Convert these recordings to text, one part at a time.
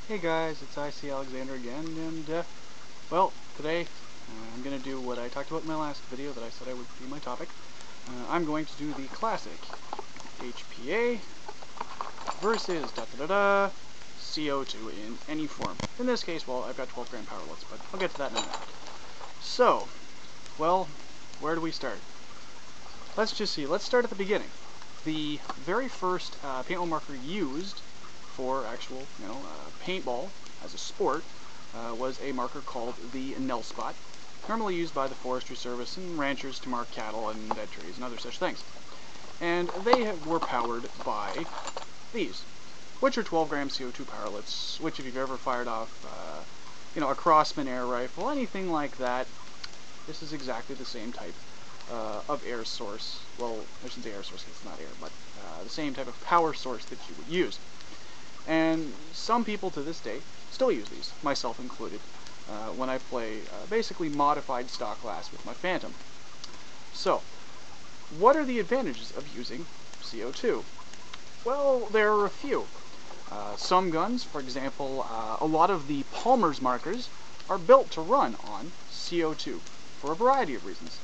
Hey guys, it's IC Alexander again, and well, today I'm going to do what I talked about in my last video that I said I would be my topic. I'm going to do the classic HPA versus CO2 in any form. In this case, well, I've got 12 gram powerlets, but I'll get to that in a minute. So, well, where do we start? Let's just see. Let's start at the beginning. The very first paintball marker used for actual, paintball as a sport was a marker called the Nell Spot, normally used by the Forestry Service and ranchers to mark cattle and dead trees and other such things. And they were powered by these, which are 12 gram CO2 powerlets, which if you've ever fired off, a Crossman air rifle, anything like that, this is exactly the same type of air source. Well, I shouldn't say air source because it's not air, but the same type of power source that you would use. And some people to this day still use these, myself included, when I play basically modified stock glass with my Phantom. So, what are the advantages of using CO2? Well, there are a few. Some guns, for example, a lot of the Palmer's markers are built to run on CO2 for a variety of reasons.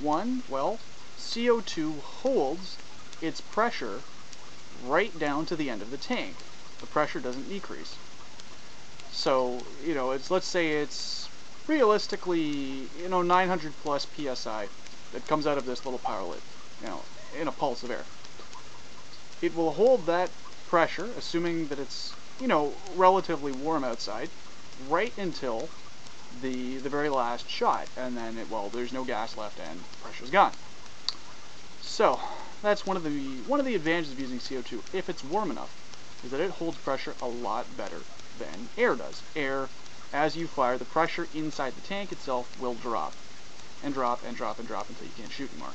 One, well, CO2 holds its pressure right down to the end of the tank. The pressure doesn't decrease. So, let's say it's realistically, 900 plus PSI that comes out of this little powerlet, in a pulse of air. It will hold that pressure, assuming that it's, relatively warm outside, right until the very last shot, and then there's no gas left and pressure's gone. So, that's one of the advantages of using CO2, if it's warm enough, is that it holds pressure a lot better than air does. Air, as you fire, the pressure inside the tank itself will drop, and drop, and drop, and drop until you can't shoot anymore.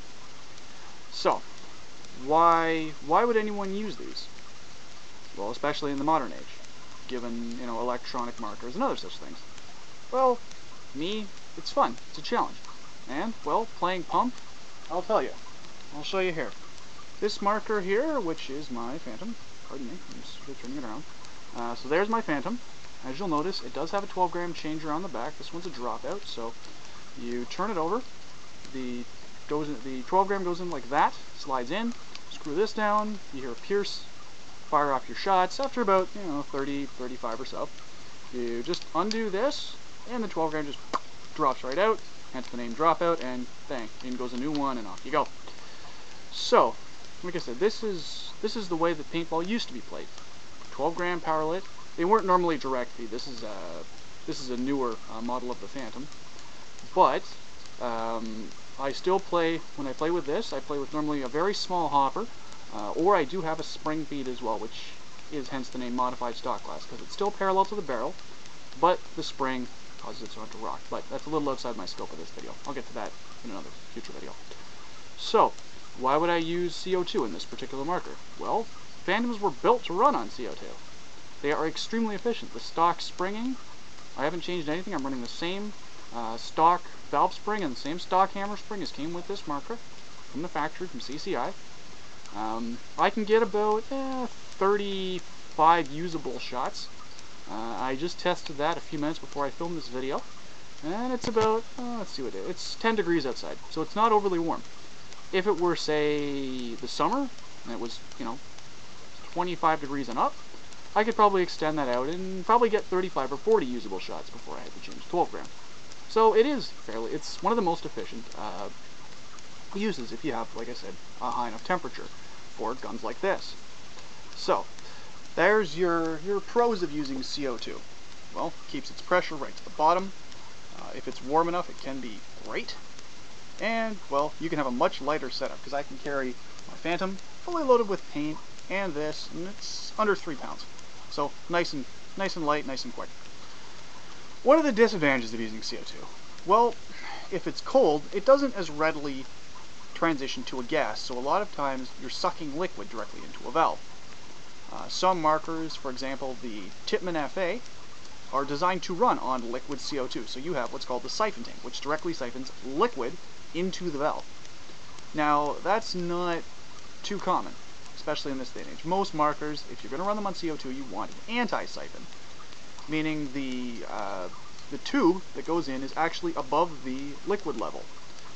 So, why would anyone use these? Well, especially in the modern age, given, electronic markers and other such things. Well, me, it's fun. It's a challenge. And, well, playing pump, I'll tell you. I'll show you here. This marker here, which is my Phantom, pardon me, I'm just turning it around. So there's my Phantom. As you'll notice, it does have a 12 gram changer on the back. This one's a dropout, so you turn it over. The 12 gram goes in like that, slides in, screw this down, you hear a pierce, fire off your shots. After about, 30, 35 or so, you just undo this, and the 12 gram just drops right out, hence the name dropout, and bang, in goes a new one, and off you go. So, like I said, this is the way that paintball used to be played. 12 gram powerlet. They weren't normally direct feed. This is a newer model of the Phantom. But I still play, when I play with this, I play with normally a very small hopper, or I do have a spring feed as well, which is hence the name modified stock glass, because it's still parallel to the barrel, but the spring causes it not to rock. But that's a little outside my scope of this video. I'll get to that in another future video. So, why would I use CO2 in this particular marker? Well, Phantoms were built to run on CO2. They are extremely efficient. The stock springing, I haven't changed anything. I'm running the same stock valve spring and the same stock hammer spring as came with this marker from the factory, from CCI. I can get about 35 usable shots. I just tested that a few minutes before I filmed this video, and it's about, let's see what it is. It's 10 degrees outside, so it's not overly warm. If it were, say, the summer, and it was, 25 degrees and up, I could probably extend that out and probably get 35 or 40 usable shots before I had to change 12 gram. So it's one of the most efficient uses if you have, like I said, a high enough temperature for guns like this. So, there's your pros of using CO2. Well, keeps its pressure right to the bottom. If it's warm enough, it can be great. And, well, you can have a much lighter setup, because I can carry my Phantom fully loaded with paint and this, and it's under 3 pounds. So, nice and light, nice and quick. What are the disadvantages of using CO2? Well, if it's cold, it doesn't as readily transition to a gas, so a lot of times you're sucking liquid directly into a valve. Some markers, for example, the Tippmann FA, are designed to run on liquid CO2, so you have what's called the siphon tank, which directly siphons liquid into the valve. Now, that's not too common. especially in this day and age. Most markers, if you're going to run them on CO2, you want an anti-siphon, meaning the tube that goes in is actually above the liquid level.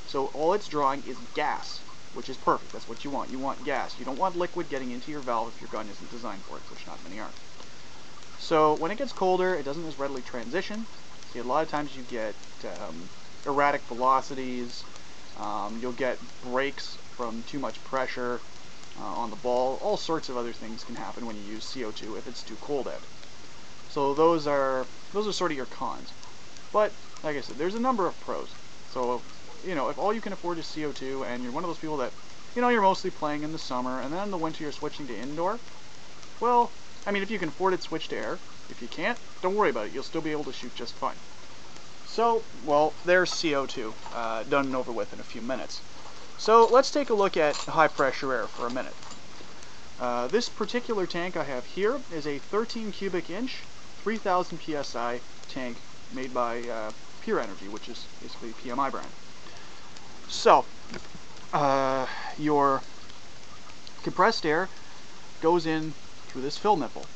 So all it's drawing is gas, which is perfect. That's what you want. You want gas. You don't want liquid getting into your valve if your gun isn't designed for it, which not many are. So when it gets colder, it doesn't as readily transition. See, a lot of times you get erratic velocities. You'll get breaks from too much pressure on the ball. All sorts of other things can happen when you use CO2 if it's too cold out. So those are sort of your cons. But like I said, there's a number of pros. So if all you can afford is CO2 and you're one of those people that you're mostly playing in the summer and then in the winter you're switching to indoor, well, I mean, if you can afford it, switch to air. If you can't, don't worry about it. You'll still be able to shoot just fine. So, well, there's CO2 done and over with in a few minutes. So let's take a look at high pressure air for a minute. This particular tank I have here is a 13 cubic inch, 3000 psi tank made by Pure Energy, which is basically PMI brand. So, your compressed air goes in through this fill nipple,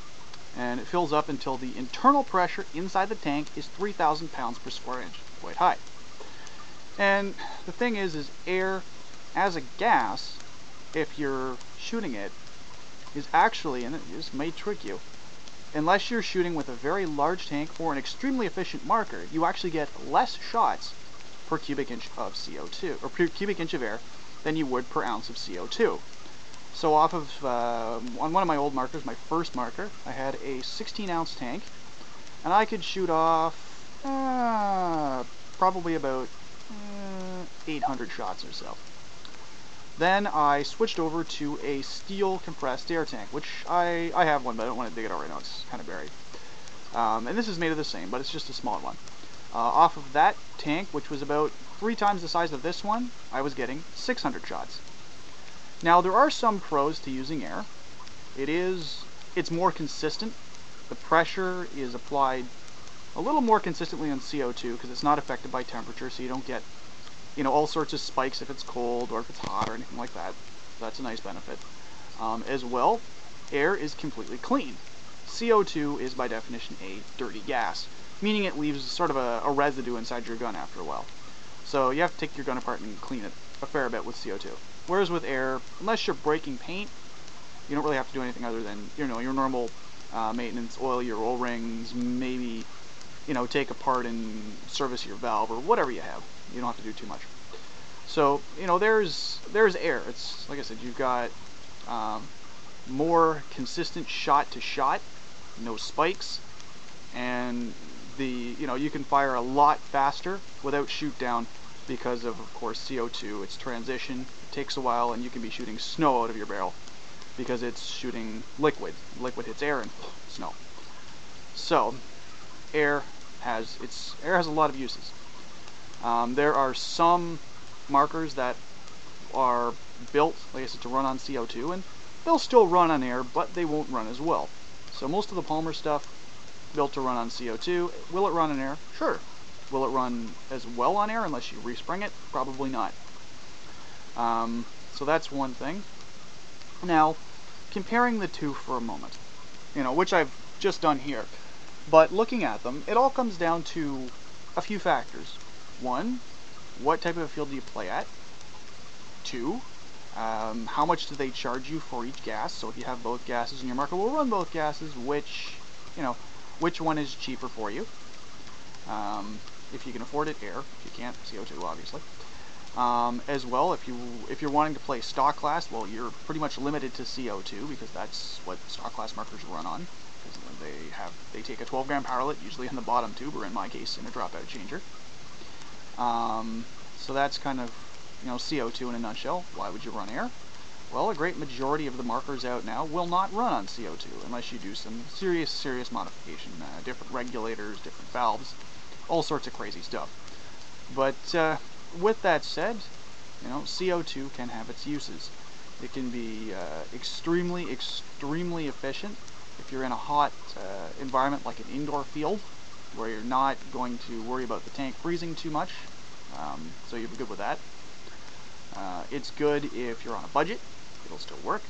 and it fills up until the internal pressure inside the tank is 3,000 pounds per square inch, quite high. And the thing is air as a gas, if you're shooting it, is actually, and this may trick you, unless you're shooting with a very large tank or an extremely efficient marker, you actually get less shots per cubic inch of CO2, or per cubic inch of air, than you would per ounce of CO2. So off of, on one of my old markers, my first marker, I had a 16-ounce tank, and I could shoot off probably about 800 shots or so. Then I switched over to a steel compressed air tank, which I have one, but I don't want to dig it out right now. It's kind of buried. And this is made of the same, but it's just a smaller one. Off of that tank, which was about 3 times the size of this one, I was getting 600 shots. Now, there are some pros to using air. It's more consistent. The pressure is applied a little more consistently on CO2 because it's not affected by temperature, so you don't get all sorts of spikes if it's cold or if it's hot or anything like that. That's a nice benefit. As well, air is completely clean. CO2 is by definition a dirty gas, meaning it leaves sort of a residue inside your gun after a while. So you have to take your gun apart and clean it a fair bit with CO2. Whereas with air, unless you're breaking paint, you don't really have to do anything other than your normal maintenance, oil your O-rings, maybe take apart and service your valve or whatever you have. You don't have to do too much. So there's air. It's like I said, you've got more consistent shot to shot, no spikes, and you can fire a lot faster without shoot down because of course CO2. Its transition, it takes a while, and you can be shooting snow out of your barrel because it's shooting liquid. Liquid hits air and snow. So air has a lot of uses. There are some markers that are built, like I said, to run on CO2, and they'll still run on air, but they won't run as well. So most of the Palmer stuff built to run on CO2. Will it run on air? Sure. Will it run as well on air unless you respring it? Probably not. So that's one thing. Now, comparing the two for a moment, which I've just done here, but looking at them, it all comes down to a few factors. 1, what type of a field do you play at? 2, how much do they charge you for each gas? So if you have both gases in your marker, we'll run both gases. Which one is cheaper for you? If you can afford it, air. If you can't, CO2, obviously. As well, if you're wanting to play stock class, well, you're pretty much limited to CO2 because that's what stock class markers run on. They take a 12-gram powerlet, usually in the bottom tube, or in my case, in a dropout changer. So that's kind of CO2 in a nutshell. Why would you run air? Well, a great majority of the markers out now will not run on CO2 unless you do some serious modification, different regulators, different valves, all sorts of crazy stuff. But with that said, CO2 can have its uses. It can be extremely efficient if you're in a hot environment like an indoor field where you're not going to worry about the tank freezing too much, so you'll be good with that. It's good if you're on a budget. It'll still work.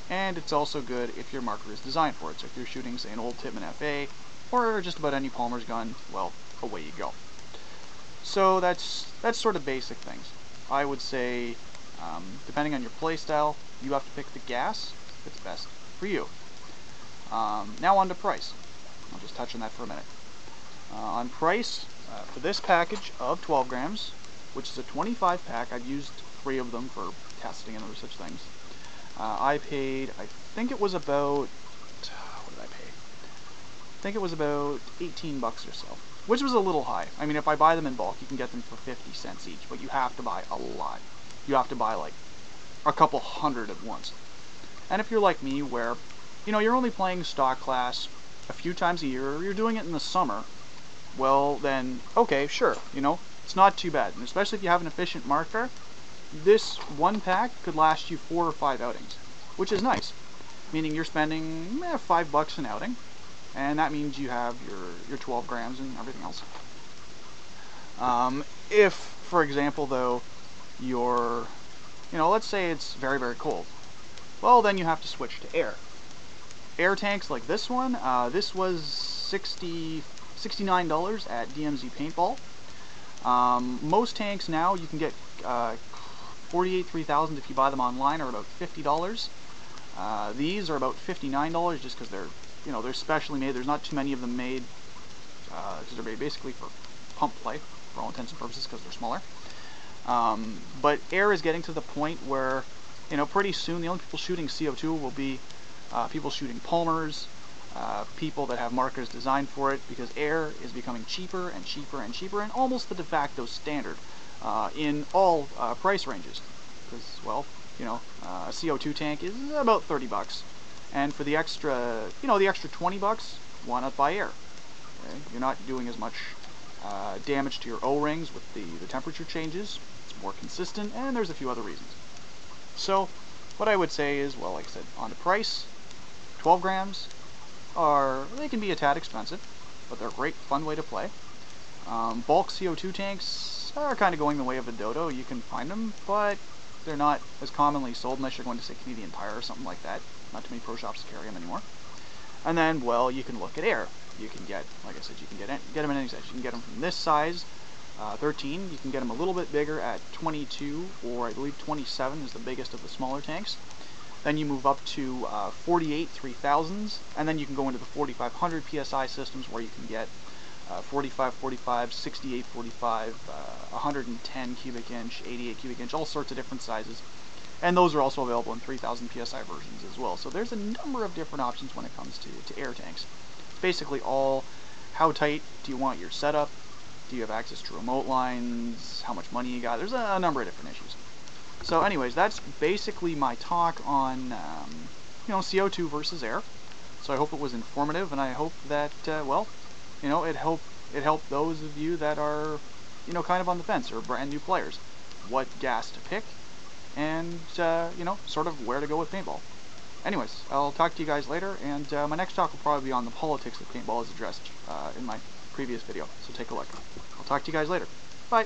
and it's also good if your marker is designed for it. So if you're shooting, say, an old Tippmann FA, or just about any Palmer's gun, well, away you go. So that's sort of basic things. I would say, depending on your playstyle, you have to pick the gas that's best for you. Now on to price. I'll just touch on that for a minute. On price, for this package of 12 grams, which is a 25 pack, I've used 3 of them for testing and other such things. I paid, I think it was about, what did I pay? I think it was about 18 bucks or so, which was a little high. I mean, if I buy them in bulk, you can get them for 50 cents each, but you have to buy a lot. You have to buy like a couple hundred at once. And if you're like me, where, you know, you're only playing stock class a few times a year, or you're doing it in the summer, well then, okay, sure, you know, it's not too bad. And especially if you have an efficient marker, this one pack could last you 4 or 5 outings, which is nice. Meaning you're spending $5 an outing, and that means you have your 12 grams and everything else. If, for example, though, you're, you know, let's say it's very, very cold, well, then you have to switch to air. Air tanks like this one, this was $69 at DMZ Paintball. Most tanks now you can get 48 3000 if you buy them online, are about $50. These are about $59 just because they're, you know, they're specially made. There's not too many of them made because they're made basically for pump play for all intents and purposes because they're smaller. But air is getting to the point where, you know, pretty soon the only people shooting C02 will be people shooting Palmers, people that have markers designed for it, because air is becoming cheaper and cheaper and cheaper, and almost the de facto standard in all price ranges. Because, well, you know, a C02 tank is about 30 bucks, and for the extra, you know, the extra 20 bucks, why not buy air? Okay? You're not doing as much damage to your O-rings with the temperature changes. It's more consistent, and there's a few other reasons. So, what I would say is, well, like I said, on the price, 12 grams they can be a tad expensive, but they're a great, fun way to play. Bulk CO2 tanks are kind of going the way of the Dodo. You can find them, but they're not as commonly sold unless you're going to, say, Canadian Tire or something like that. Not too many pro shops carry them anymore. And then, well, you can look at air. You can get, like I said, you can get them in any size. You can get them from this size, 13. You can get them a little bit bigger at 22, or I believe 27 is the biggest of the smaller tanks. Then you move up to 48 3000s, and then you can go into the 4500 PSI systems where you can get 45, 45, 68, 45, 110 cubic inch, 88 cubic inch, all sorts of different sizes. And those are also available in 3000 PSI versions as well. So there's a number of different options when it comes to air tanks. It's basically all, how tight do you want your setup? Do you have access to remote lines? How much money you got? There's a number of different issues. So anyways, that's basically my talk on, you know, CO2 versus air. So I hope it was informative, and I hope that, well, you know, it helped those of you that are, you know, kind of on the fence or brand new players, what gas to pick, and, you know, sort of where to go with paintball. Anyways, I'll talk to you guys later, and my next talk will probably be on the politics of paintball as addressed in my previous video, so take a look. I'll talk to you guys later. Bye!